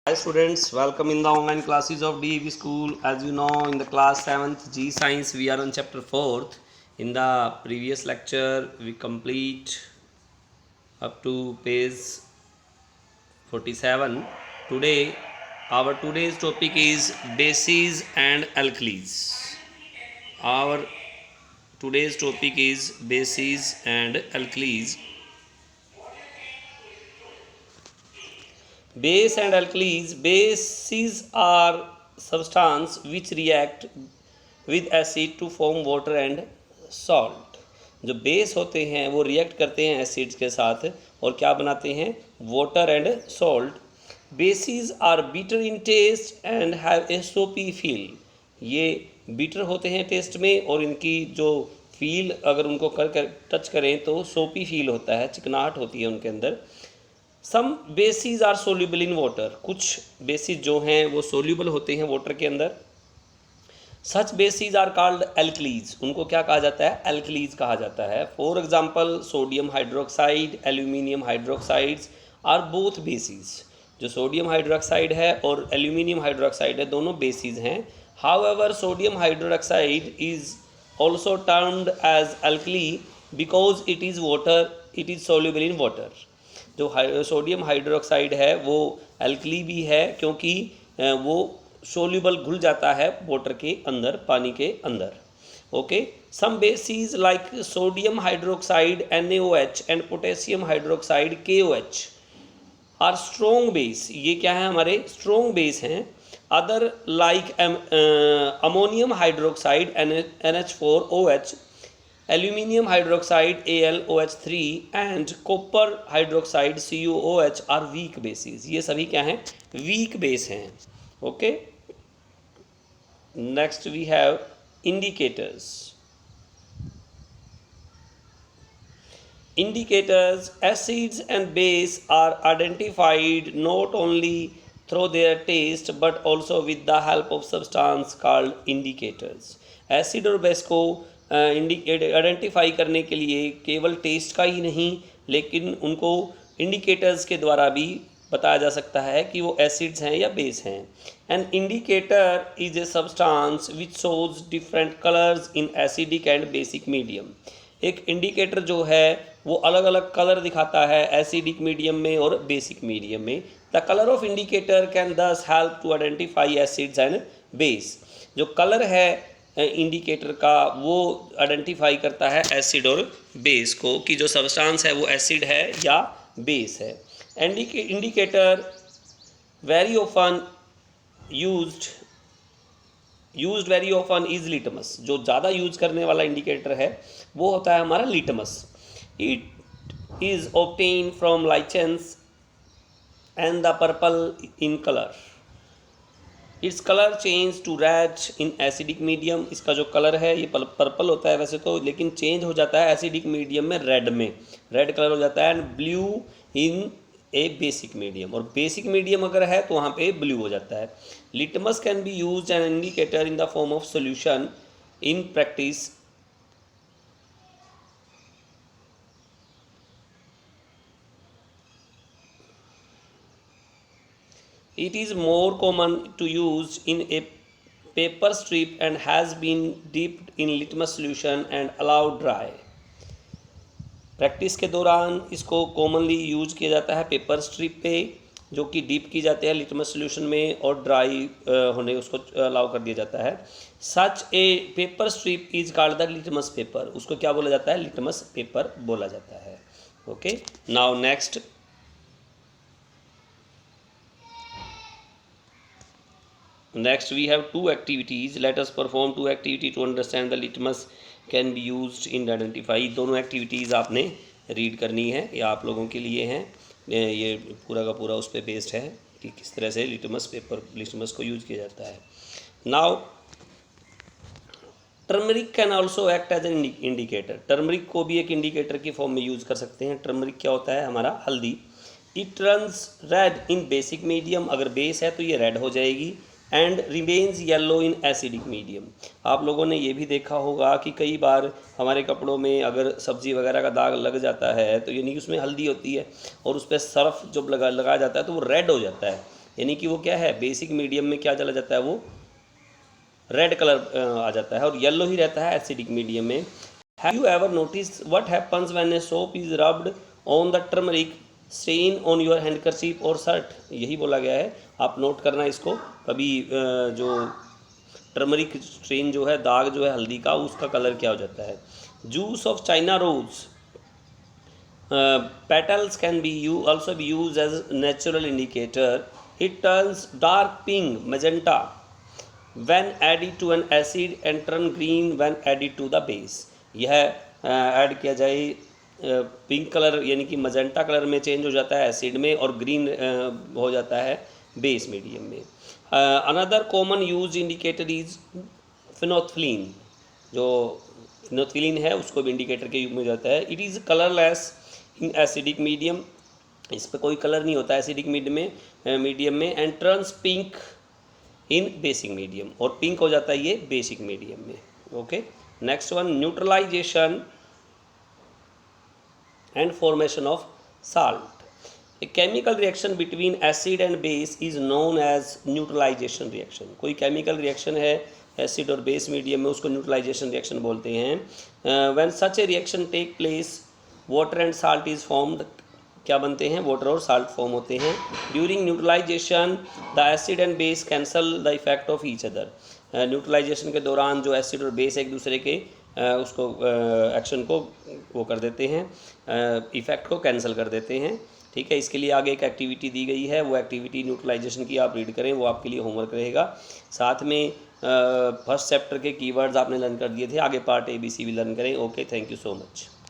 Hi students, welcome in the online classes of DAV School. As you know, in the class 7th G Science, we are on chapter 4th. In the previous lecture, we complete up to page 47. Today, our today's topic is bases and alkalis. Our today's topic is bases and alkalis. Base and alkalis. Bases are substance which react with acid to form water and salt. जो base होते हैं वो react करते हैं acids के साथ और क्या बनाते हैं, water and salt. Bases are bitter in taste and have a soapy feel. ये बीटर होते हैं टेस्ट में और इनकी जो फील अगर उनको कर टच करें तो सोपी फील होता है, चिकनाहट होती है उनके अंदर. Some bases are soluble in water. कुछ बेसिस जो हैं वो सोल्यूबल होते हैं वाटर के अंदर. Such bases are called alkalis. उनको क्या कहा जाता है, एल्कलीज कहा जाता है. For example sodium hydroxide, aluminium hydroxides are both bases. जो सोडियम हाइड्रोक्साइड है और एल्यूमिनियम हाइड्रोक्साइड है दोनों बेसिस हैं. However sodium hydroxide is also termed as alkali because it is water, it is soluble in water. जो sodium hydroxide है वो alkali भी है क्योंकि वो सोल्यूबल घुल जाता है वाटर के अंदर, पानी के अंदर. Okay. Some bases like sodium hydroxide NaOH and potassium hydroxide KOH are strong base. ये क्या है, हमारे स्ट्रॉन्ग बेस हैं. Other like ammonium hydroxide NH4OH, aluminium hydroxide AlOH3 and copper hydroxide CuOH are weak bases. ये सभी क्या हैं, weak base हैं. Okay. Next we have indicators. Indicators, acids and base are identified not only through their taste but also with the help of substance called indicators. Acid और base को identify करने के लिए केवल टेस्ट का ही नहीं लेकिन उनको इंडिकेटर्स के द्वारा भी बताया जा सकता है कि वो एसिड्स हैं या बेस हैं. An indicator is a substance which shows different colours in acidic and basic medium. एक इंडिकेटर जो है वो अलग अलग कलर दिखाता है एसिडिक मीडियम में और बेसिक मीडियम में. The colour of indicator can thus help to identify acids and base. जो कलर है इंडिकेटर का वो आइडेंटिफाई करता है एसिड और बेस को कि जो सब्सटेंस है वो एसिड है या बेस है. Indicator very often used very often is litmus. जो ज़्यादा यूज करने वाला इंडिकेटर है वो होता है हमारा litmus. It is obtained from lichens and the purple in color. Its color change to red in acidic medium. इसका जो कलर है ये पर्पल होता है वैसे तो, लेकिन चेंज हो जाता है एसिडिक मीडियम में रेड में, रेड कलर हो जाता है. And blue in A basic medium, और बेसिक मीडियम अगर है तो वहाँ पे ब्लू हो जाता है. Litmus can be used an indicator in the form of solution in practice. It is more common to use in a paper strip and has been dipped in litmus solution and allowed dry. Practice के दौरान इसको commonly use किया जाता है paper strip पे जो कि deep की जाते हैं लिटमस सोल्यूशन में और ड्राई होने उसको अलाउ कर दिया जाता है. Such a paper strip is called the litmus paper. उसको क्या बोला जाता है, लिटमस पेपर बोला जाता है. Okay. Now next we have two activities. Let us perform two activities to understand the litmus can be used in identify. दोनों activities आपने रीड करनी है, ये आप लोगों के लिए हैं. ये पूरा का पूरा उस पर बेस्ड है कि किस तरह से लिटमस को यूज किया जाता है. Now turmeric can also act as an indicator. Turmeric को भी एक इंडिकेटर की फॉर्म में यूज़ कर सकते हैं. टर्मरिक क्या होता है, हमारा हल्दी. It turns red in basic medium. अगर बेस है तो ये रेड हो जाएगी. And remains yellow in acidic medium. आप लोगों ने ये भी देखा होगा कि कई बार हमारे कपड़ों में अगर सब्ज़ी वगैरह का दाग लग जाता है तो यानी कि उसमें हल्दी होती है और उस पर सर्फ जब लगाया जाता है तो वो रेड हो जाता है. यानी कि वो क्या है, बेसिक मीडियम में क्या चला जाता है, वो रेड कलर आ जाता है, और येलो ही रहता है एसिडिक मीडियम में। Have you ever notice what happens when a soap is rubbed on the turmeric stain on your handkerchief और शर्ट? यही बोला गया है, आप नोट करना इसको कभी। जो टर्मरिक स्ट्रेन जो है, दाग जो है हल्दी का, उसका कलर क्या हो जाता है। Juice of China rose petals can be also be used as natural indicator. It turns dark pink magenta when added to an acid and turn green when added to the base. यह add किया जाए pink colour यानी कि magenta colour में change हो जाता है acid में, और ग्रीन हो जाता है बेस मीडियम में। Another common use indicator is phenolphthalein. जो फिनोल्फिन है उसको भी इंडिकेटर के यूज में जाता है। It is colourless in acidic medium, इस पर कोई कलर नहीं होता एसिडिक मीडियम में। And turns pink in basic medium, और पिंक हो जाता है ये बेसिक मीडियम में। Okay, next one, neutralisation and formation of salt. A chemical reaction between acid and base is known as neutralisation reaction. कोई chemical reaction है acid और base medium में, उसको न्यूट्रलाइजेशन रिएक्शन बोलते हैं। When such A reaction take place water and salt is formed. क्या बनते हैं, वाटर और साल्ट फॉर्म होते हैं। During neutralisation the acid and base cancel the effect of each other. Neutralisation के दौरान जो एसिड और बेस एक दूसरे के उसको एक्शन को वो कर देते हैं, इफ़ेक्ट को कैंसिल कर देते हैं। ठीक है, इसके लिए आगे एक एक्टिविटी दी गई है, वो एक्टिविटी न्यूट्रलाइजेशन की आप रीड करें, वो आपके लिए होमवर्क रहेगा। साथ में फर्स्ट चैप्टर के कीवर्ड्स आपने लर्न कर दिए थे, आगे पार्ट ABC भी लर्न करें। Okay, thank you so much.